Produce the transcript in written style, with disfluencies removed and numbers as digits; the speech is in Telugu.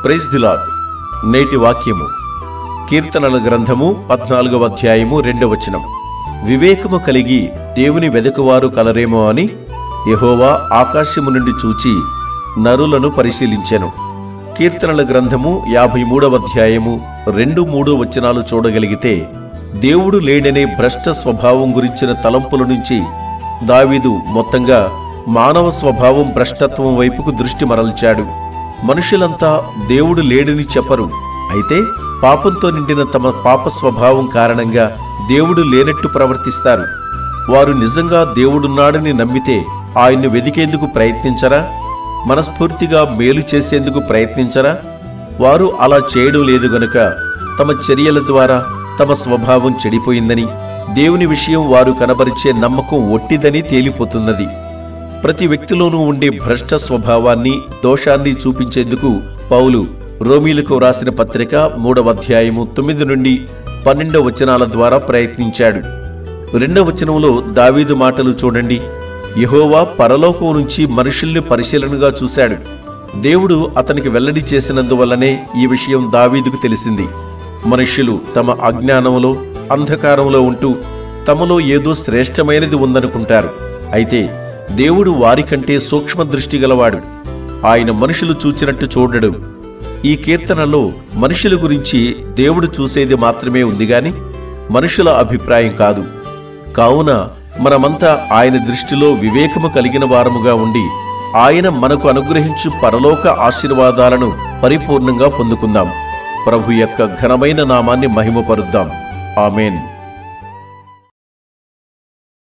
Praise the lord. నేటి వాక్యము కీర్తనల గ్రంథము 14వ అధ్యాయము 2వ వచనం. వివేకము కలిగి దేవుని వెదకువారు కలరేమో అని యెహోవా ఆకాశము నుండి చూచి నరులను పరిశీలించెను. కీర్తనల గ్రంథము 53వ అధ్యాయము 2-3 వచనాలు చూడగలిగితే దేవుడు లేడనే భ్రష్ట స్వభావం గురించిన తలంపుల నుంచి దావీదు మొత్తంగా మానవ స్వభావం భ్రష్టత్వం వైపుకు దృష్టి మరల్చాడు. మనుషులంతా దేవుడు లేడని చెప్పరు, అయితే పాపంతో నిండిన తమ పాప స్వభావం కారణంగా దేవుడు లేనట్టు ప్రవర్తిస్తారు. వారు నిజంగా దేవుడున్నాడని నమ్మితే ఆయన్ను వెదికేందుకు ప్రయత్నించరా? మనస్ఫూర్తిగా మేలు చేసేందుకు ప్రయత్నించరా? వారు అలా చేయడం లేదు గనుక తమ చర్యల ద్వారా తమ స్వభావం చెడిపోయిందని, దేవుని విషయం వారు కనబరిచే నమ్మకం ఒట్టిదని తేలిపోతున్నది. ప్రతి వ్యక్తిలోనూ ఉండే భ్రష్ట స్వభావాన్ని, దోషాన్ని చూపించేందుకు పౌలు రోమీలకు రాసిన పత్రిక 3వ అధ్యాయము 9-12 వచనాల ద్వారా ప్రయత్నించాడు. 2వ వచనంలో దావీదు మాటలు చూడండి. యెహోవా పరలోకం నుంచి మనుషుల్ని పరిశీలనగా చూశాడు. దేవుడు అతనికి వెల్లడి చేసినందువల్లనే ఈ విషయం దావీదుకు తెలిసింది. మనుష్యులు తమ అజ్ఞానంలో, అంధకారంలో ఉంటూ తమలో ఏదో శ్రేష్టమైనది ఉందనుకుంటారు. అయితే దేవుడు వారికంటే సూక్ష్మ దృష్టి గలవాడు. ఆయన మనుషులు చూచినట్టు చూడడు. ఈ కీర్తనలో మనుషుల గురించి దేవుడు చూసేది మాత్రమే ఉంది గాని మనుషుల అభిప్రాయం కాదు. కావున మనమంతా ఆయన దృష్టిలో వివేకము కలిగిన వారముగా ఉండి ఆయన మనకు అనుగ్రహించు పరలోక ఆశీర్వాదాలను పరిపూర్ణంగా పొందుకుందాం. ప్రభు యొక్క ఘనమైన నామాన్ని మహిమపరుద్దాం. ఆమేన్.